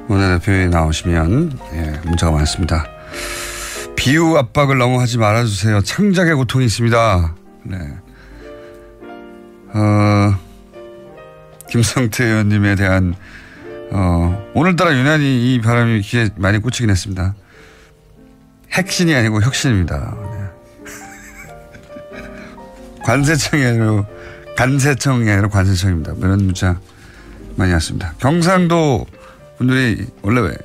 원내대표에 나오시면 문자가 많습니다. 비유 압박을 너무 하지 말아주세요. 창작의 고통이 있습니다. 네. 김성태 의원님에 대한 오늘따라 유난히 이 바람이 귀에 많이 꽂히긴 했습니다. 핵신이 아니고 혁신입니다. 네. 관세청이 아니라 관세청입니다. 이런 문자 많이 왔습니다. 경상도 분들이 원래 왜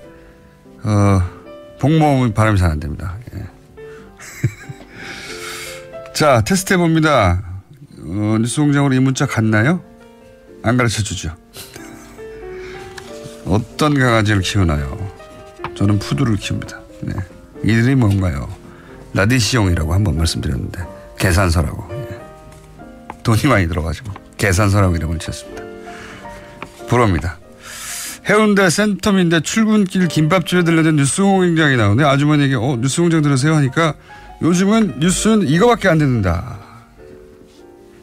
복모음 발음이 잘 안 됩니다. 예. 자, 테스트 해봅니다. 뉴스공장으로 이 문자 갔나요? 안 가르쳐주죠. 어떤 강아지를 키우나요? 저는 푸드를 키웁니다. 네. 이들이 뭔가요? 라디시용이라고 한번 말씀드렸는데 계산서라고. 예. 돈이 많이 들어가지고 계산서라고 이름을 지었습니다. 부럽니다. 해운대 센텀인데 출근길 김밥집에 들려든 뉴스공장이 나오네. 아주머니에게 뉴스공장 들으세요 하니까 요즘은 뉴스는 이거밖에 안 듣는다.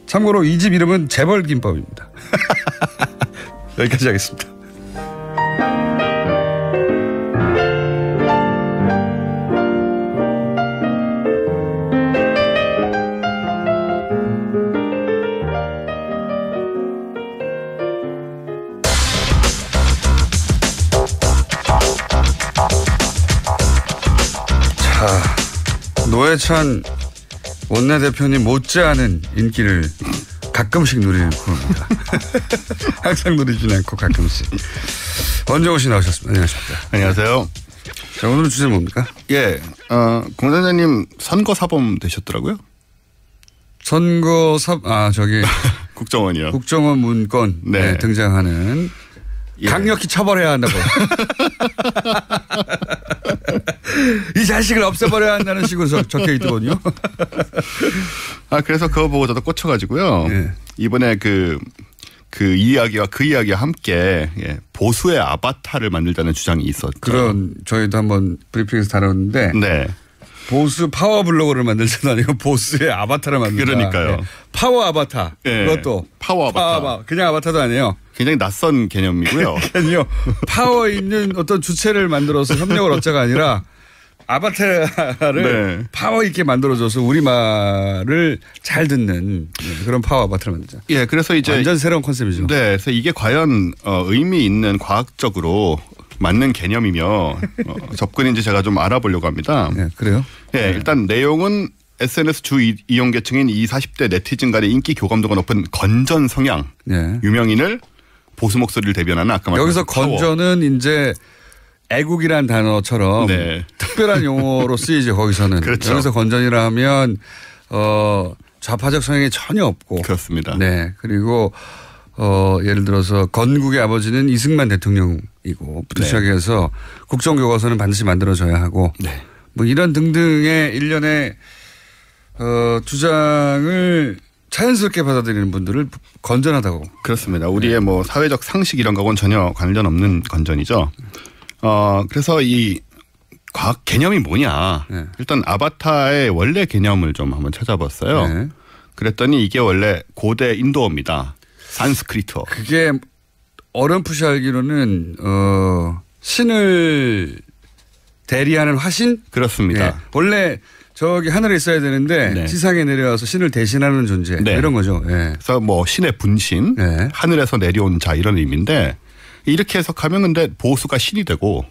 참고로 이 집 이름은 재벌김밥입니다. 여기까지 하겠습니다. 자, 노회찬 원내대표님 못지않은 인기를 가끔씩 누리는 프로입니다. 항상 누리진 않고 가끔씩. 원정호 씨 나오셨습니다. 안녕하십니까. 안녕하세요. 자, 오늘 주제는 뭡니까? 예, 공단장님 선거 사범 되셨더라고요. 국정원이요. 국정원 문건 네. 등장하는 예. 강력히 처벌해야 한다고. 이 자식을 없애버려야 한다는 식으로 적혀 있더군요. 그래서 그거 보고 저도 꽂혀가지고요. 예. 이번에 그 이야기와 그 이야기와 함께 예, 보수의 아바타를 만들자는 주장이 있었죠. 그런 저희도 한번 브리핑에서 다뤘는데 네. 보수 파워 블로거를 만들자는 아니고 보수의 아바타를 만들자. 그러니까요. 네. 파워 아바타. 네. 그것도 파워 아바타. 그냥 아바타도 아니에요. 굉장히 낯선 개념이고요. 아니요. 파워 있는 어떤 주체를 만들어서 협력을 얻자가 아니라 아바타를 네. 파워 있게 만들어줘서 우리말을 잘 듣는 그런 파워 아바타를 만들자. 예, 그래서 이제 완전 새로운 컨셉이죠. 네, 그래서 이게 과연 의미 있는 과학적으로 맞는 개념이며 접근인지 제가 좀 알아보려고 합니다. 네, 그래요? 네, 일단 내용은 SNS 주 이용 계층인 20, 40대 네티즌 간의 인기 교감도가 높은 건전 성향 네. 유명인을 보수 목소리를 대변하는 아까 말씀 여기서 건전은 이제 애국이란 단어처럼 네. 특별한 용어로 쓰이죠. 거기서는. 그렇죠. 여기서 건전이라 하면 좌파적 성향이 전혀 없고. 그렇습니다. 네. 그리고 예를 들어서 건국의 아버지는 이승만 대통령이고 네. 시작해서 국정교과서는 반드시 만들어져야 하고 네. 뭐 이런 등등의 일련의 주장을 자연스럽게 받아들이는 분들을 건전하다고. 그렇습니다. 우리의 뭐 사회적 상식 이런 거하고는 전혀 관련 없는 건전이죠. 그래서 이 과학 개념이 뭐냐. 네. 일단 아바타의 원래 개념을 좀 한번 찾아봤어요. 네. 그랬더니 이게 원래 고대 인도어입니다. 산스크리트어. 그게 어렴풋이 알기로는 신을 대리하는 화신? 그렇습니다. 네. 원래 저기 하늘에 있어야 되는데 네. 지상에 내려와서 신을 대신하는 존재 네. 이런 거죠. 네. 그래서 뭐 신의 분신, 네. 하늘에서 내려온 자 이런 의미인데 이렇게 해석하면 근데 보수가 신이 되고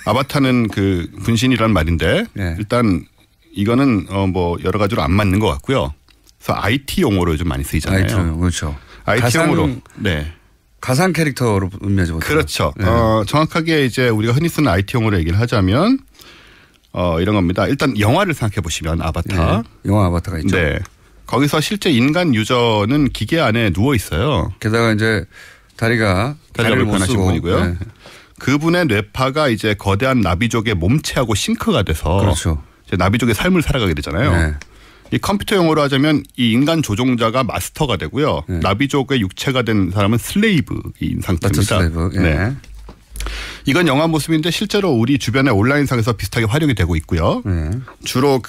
아바타는 그 분신이란 말인데 네. 일단 이거는 뭐 여러 가지로 안 맞는 것 같고요. 그래서 IT 용어로 요즘 많이 쓰이잖아요. IT 용어 그렇죠. IT 용어로 네. 가상 캐릭터로 의미하죠. 그렇죠. 네. 정확하게 이제 우리가 흔히 쓰는 IT 용어로 얘기를 하자면 이런 겁니다. 일단 영화를 생각해 보시면 아바타. 네. 영화 아바타가 있죠. 네. 거기서 실제 인간 유저는 기계 안에 누워 있어요. 게다가 이제 다리가 불편하신 분이고요. 네. 그분의 뇌파가 이제 거대한 나비족의 몸체하고 싱크가 돼서 그렇죠. 이제 나비족의 삶을 살아가게 되잖아요. 네. 이 컴퓨터 용어로 하자면 이 인간 조종자가 마스터가 되고요. 네. 나비족의 육체가 된 사람은 슬레이브인 상태입니다. 슬레이브. 네. 네. 이건 영화 모습인데 실제로 우리 주변의 온라인상에서 비슷하게 활용이 되고 있고요. 네. 주로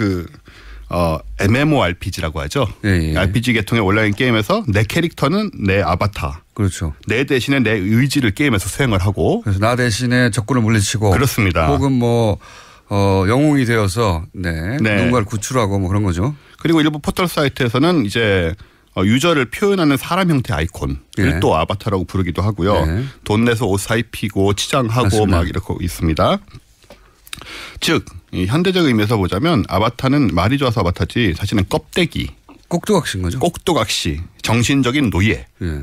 MMORPG라고 하죠. 예, 예. RPG 계통의 온라인 게임에서 내 캐릭터는 내 아바타. 그렇죠. 내 대신에 내 의지를 게임에서 수행을 하고. 그래서 나 대신에 적군을 물리치고. 그렇습니다. 혹은 뭐 영웅이 되어서 누군가를 구출하고 뭐 그런 거죠. 그리고 일부 포털 사이트에서는 이제 유저를 표현하는 사람 형태 아이콘을 예. 또 아바타라고 부르기도 하고요. 예. 돈 내서 옷 사입히고 치장하고 맞습니다. 막 이렇게 있습니다. 즉 이 현대적 의미에서 보자면 아바타는 말이 좋아서 아바타지 사실은 껍데기. 꼭두각시인 거죠. 꼭두각시. 정신적인 노예. 예.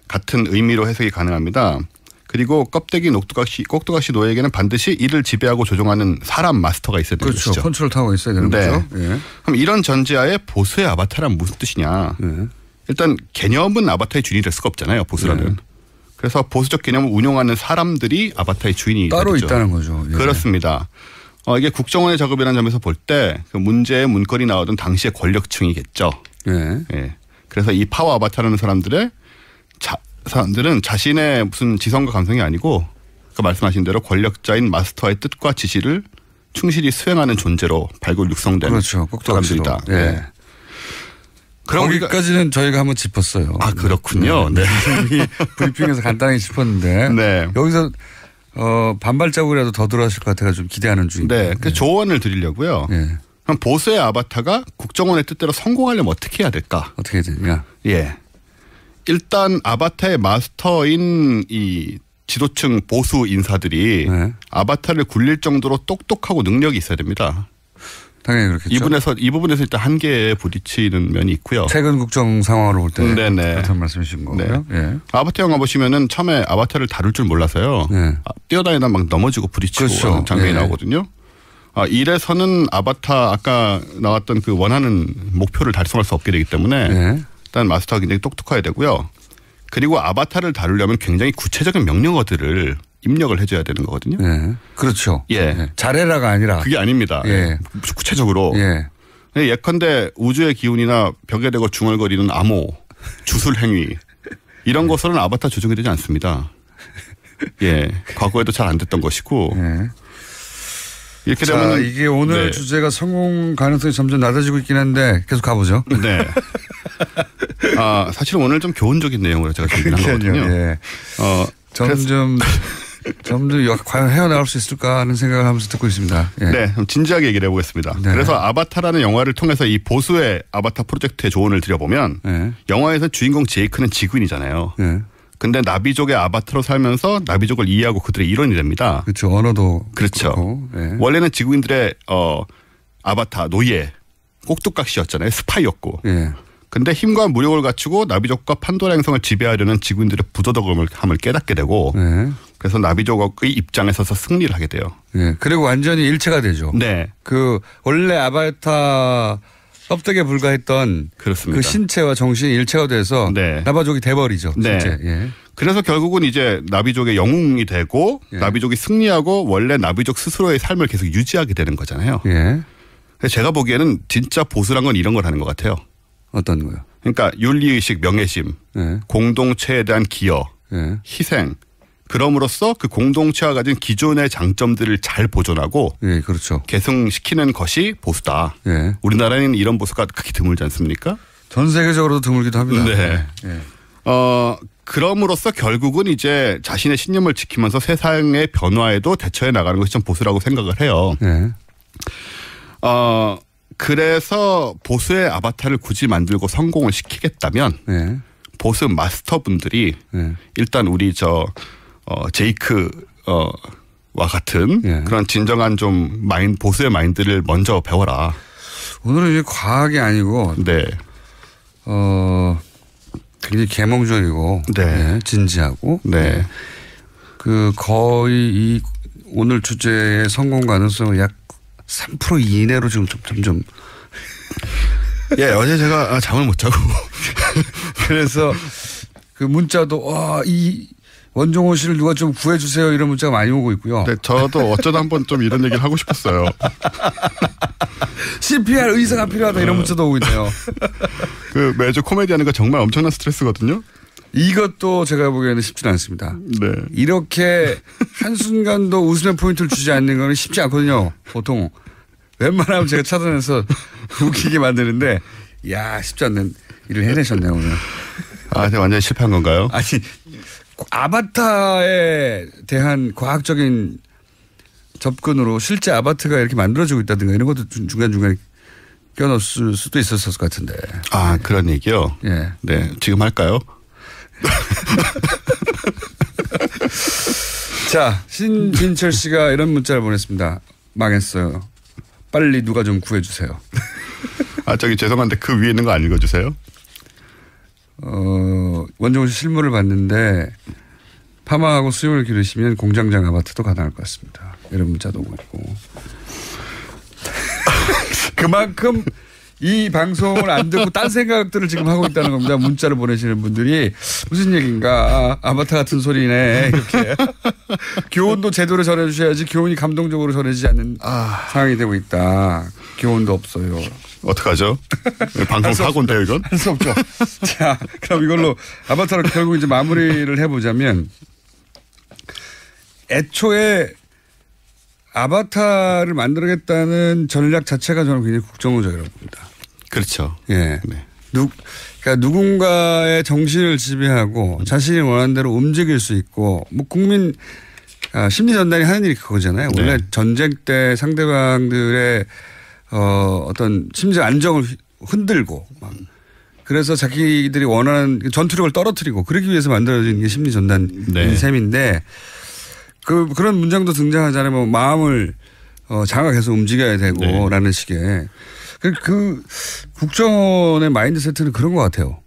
같은 의미로 해석이 가능합니다. 그리고 껍데기 꼭두각시 노예에게는 반드시 이를 지배하고 조종하는 사람 마스터가 있어야 되는 그렇죠. 것이죠. 컨트롤 타워가 있어야 되는 거죠. 예. 그럼 이런 전제하에 보수의 아바타란 무슨 뜻이냐. 예. 일단 개념은 아바타의 주인이 될 수가 없잖아요. 보수라는. 예. 그래서 보수적 개념을 운용하는 사람들이 아바타의 주인이 따로 되죠. 있다는 거죠. 예. 그렇습니다. 이게 국정원의 작업이라는 점에서 볼 때 그 문제의 문건이 나오던 당시의 권력층이겠죠. 예. 예. 그래서 이 파워 아바타라는 사람들은 자신의 무슨 지성과 감성이 아니고 아까 말씀하신 대로 권력자인 마스터의 뜻과 지시를 충실히 수행하는 존재로 발굴 육성된 그렇죠. 사람들이다. 예. 네. 그럼 거기까지는 저희가 한번 짚었어요. 아 그렇군요. 네. 브리핑에서 간단하게 짚었는데 네. 여기서 반발자국이라도 더 들어왔을 것 같아서 좀 기대하는 중입니다. 네. 그 조언을 드리려고요. 예. 그럼 보수의 아바타가 국정원의 뜻대로 성공하려면 어떻게 해야 될까? 어떻게 해야 되냐? 예. 일단 아바타의 마스터인 이 지도층 보수 인사들이 네. 아바타를 굴릴 정도로 똑똑하고 능력이 있어야 됩니다. 당연히 그렇겠죠. 이 부분에서 일단 한계에 부딪히는 면이 있고요. 최근 국정 상황으로 볼 때 네네. 그렇다는 말씀이신 거고요. 네. 예. 아바타 영화 보시면은 처음에 아바타를 다룰 줄 몰라서요. 네. 뛰어다니다 막 넘어지고 부딪히고 그렇죠. 하는 장면이 네. 나오거든요. 이래서는 아바타 아까 나왔던 그 원하는 목표를 달성할 수 없게 되기 때문에 네. 일단 마스터가 굉장히 똑똑해야 되고요. 그리고 아바타를 다루려면 굉장히 구체적인 명령어들을 입력을 해줘야 되는 거거든요. 네. 그렇죠. 예. 네. 잘해라가 아니라. 그게 아닙니다. 예. 구체적으로. 예. 예컨대 우주의 기운이나 벽에 대고 중얼거리는 암호, 주술 행위 이런 것으로는 아바타 조정이 되지 않습니다. 예. 과거에도 잘 안 됐던 것이고. 예. 이렇게 자, 되면 이게 오늘 네. 주제가 성공 가능성이 점점 낮아지고 있긴 한데 계속 가보죠. 네. 사실은 오늘 좀 교훈적인 내용으로 제가 준비한 거거든요. 예. 점점 과연 헤어나올 수 있을까 하는 생각을 하면서 듣고 있습니다. 예. 네, 좀 진지하게 얘기를 해보겠습니다. 네. 그래서 아바타라는 영화를 통해서 이 보수의 아바타 프로젝트의 조언을 드려보면 네. 영화에서 주인공 제이크는 지구인이잖아요. 네. 근데 나비족의 아바타로 살면서 나비족을 이해하고 그들의 일원이 됩니다. 그렇죠. 언어도 그렇죠. 네. 원래는 지구인들의 아바타 노예 꼭두각시였잖아요. 스파이였고. 예. 근데 힘과 무력을 갖추고 나비족과 판도라 행성을 지배하려는 지구인들의 부도덕함을 깨닫게 되고 네. 그래서 나비족의 입장에 서서 승리를 하게 돼요. 예. 그리고 완전히 일체가 되죠. 네. 그 원래 아바타 껍데기에 불과했던 그렇습니다. 그 신체와 정신이 일체가 돼서 네. 나바족이 돼버리죠. 네. 실제. 예. 그래서 결국은 이제 나비족의 영웅이 되고 예. 나비족이 승리하고 원래 나비족 스스로의 삶을 계속 유지하게 되는 거잖아요. 예. 제가 보기에는 진짜 보수란 건 이런 걸 하는 것 같아요. 어떤 거요? 그러니까 윤리의식, 명예심, 예. 공동체에 대한 기여, 예. 희생. 그럼으로써 그 공동체가 가진 기존의 장점들을 잘 보존하고 예, 그렇죠. 계승시키는 것이 보수다. 예. 우리나라에는 이런 보수가 극히 드물지 않습니까? 전 세계적으로도 드물기도 합니다. 네. 예. 그럼으로써 결국은 이제 자신의 신념을 지키면서 세상의 변화에도 대처해 나가는 것이 좀 보수라고 생각을 해요. 예. 그래서 보수의 아바타를 굳이 만들고 성공을 시키겠다면 예. 보수 마스터분들이 예. 일단 우리 제이크 와 같은 예. 그런 진정한 좀 보수의 마인드를 먼저 배워라. 오늘은 이제 과학이 아니고 네. 굉장히 계몽적이고 네. 예, 진지하고 네. 그 거의 이 오늘 주제의 성공 가능성은 약 3% 이내로 지금 점점 예, 어제 제가 잠을 못 자고 그래서 그 문자도 이 원종호 씨를 누가 좀 구해주세요 이런 문자가 많이 오고 있고요. 네, 저도 어쩌다 한번 좀 이런 얘기를 하고 싶었어요. CPR 의사가 필요하다 이런 문자도 오고 있네요. 그 매주 코미디 하는 거 정말 엄청난 스트레스거든요. 이것도 제가 보기에는 쉽지는 않습니다. 네. 이렇게 한순간도 웃음의 포인트를 주지 않는 건 쉽지 않거든요. 보통 웬만하면 제가 찾아내서 웃기게 만드는데 야 쉽지 않는 일을 해내셨네요 오늘. 제가 완전히 실패한 건가요? 아니 아바타에 대한 과학적인 접근으로 실제 아바타가 이렇게 만들어지고 있다든가 이런 것도 중간중간에 껴넣을 수도 있었을 것 같은데. 그런 얘기요? 예. 네. 지금 할까요? 자, 신진철 씨가 이런 문자를 보냈습니다. 망했어요. 빨리 누가 좀 구해주세요. 저기 죄송한데 그 위에 있는 거 안 읽어주세요? 원종호 씨 실물을 봤는데 파마하고 수염을 기르시면 공장장 아바타도 가능할 것 같습니다. 이런 문자도 오고 있고. 그만큼 이 방송을 안 듣고 딴 생각들을 지금 하고 있다는 겁니다. 문자를 보내시는 분들이 무슨 얘기인가. 아바타 같은 소리네. 이렇게. 교훈도 제대로 전해주셔야지 교훈이 감동적으로 전해지지 않는 상황이 되고 있다. 교훈도 없어요. 어떡하죠? 방송 사고인데요, 이건? 할 수 없죠. 자, 그럼 이걸로 아바타로 결국 이제 마무리를 해보자면 애초에 아바타를 만들겠다는 전략 자체가 저는 굉장히 국정적이라고 봅니다. 그렇죠. 예. 네. 그러니까 누군가의 정신을 지배하고 자신이 원하는 대로 움직일 수 있고 뭐 국민 심리 전단이 하는 일이 그거잖아요. 원래 전쟁 때 상대방들의 어떤 심리적 안정을 흔들고 막 그래서 자기들이 원하는 전투력을 떨어뜨리고 그러기 위해서 만들어진 게 심리 전단인 셈인데 그런 문장도 등장하잖아요. 뭐 마음을 장악해서 계속 움직여야 되고라는 식의 그 국정원의 마인드세트는 그런 것 같아요.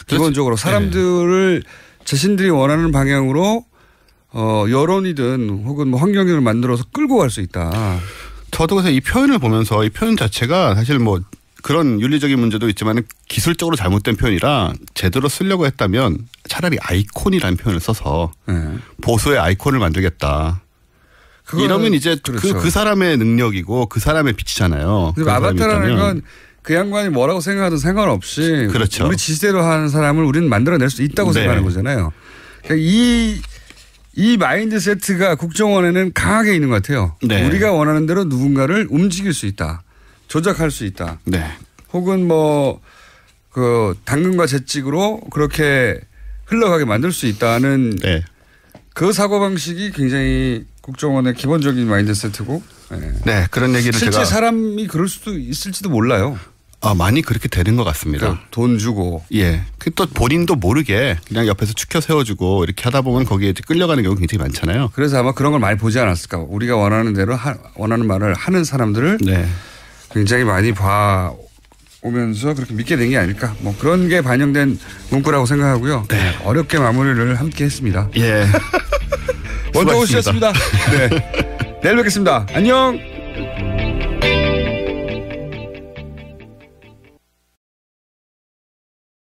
기본적으로 사람들을 자신들이 원하는 방향으로 여론이든 혹은 뭐 환경을 만들어서 끌고 갈 수 있다. 저도 그래서 이 표현을 보면서 이 표현 자체가 사실 뭐 그런 윤리적인 문제도 있지만 기술적으로 잘못된 표현이라 제대로 쓰려고 했다면 차라리 아이콘이라는 표현을 써서 보수의 아이콘을 만들겠다. 이러면 이제 그렇죠. 그 사람의 능력이고 그 사람의 빛이잖아요. 그리고 아바타라는 건 그 양반이 뭐라고 생각하든 상관없이 그렇죠. 우리 지시대로 하는 사람을 우리는 만들어낼 수 있다고 생각하는 거잖아요. 그러니까 이 마인드세트가 국정원에는 강하게 있는 것 같아요. 네. 우리가 원하는 대로 누군가를 움직일 수 있다. 조작할 수 있다. 네. 혹은 뭐 그 당근과 채찍으로 그렇게 흘러가게 만들 수 있다는 그 사고방식이 굉장히 국정원의 기본적인 마인드세트고 네, 그런 얘기를 실제 제가 사람이 그럴 수도 있을지도 몰라요. 많이 그렇게 되는 것 같습니다. 그러니까 돈 주고. 예. 또 본인도 모르게 그냥 옆에서 추켜 세워주고 이렇게 하다 보면 거기에 이제 끌려가는 경우가 굉장히 많잖아요. 그래서 아마 그런 걸 많이 보지 않았을까. 우리가 원하는 대로 원하는 말을 하는 사람들을 굉장히 많이 봐오면서 그렇게 믿게 된 게 아닐까. 뭐 그런 게 반영된 문구라고 생각하고요. 네. 어렵게 마무리를 함께 했습니다. 예. 원정호 씨였습니다. 네. 내일 뵙겠습니다. 안녕.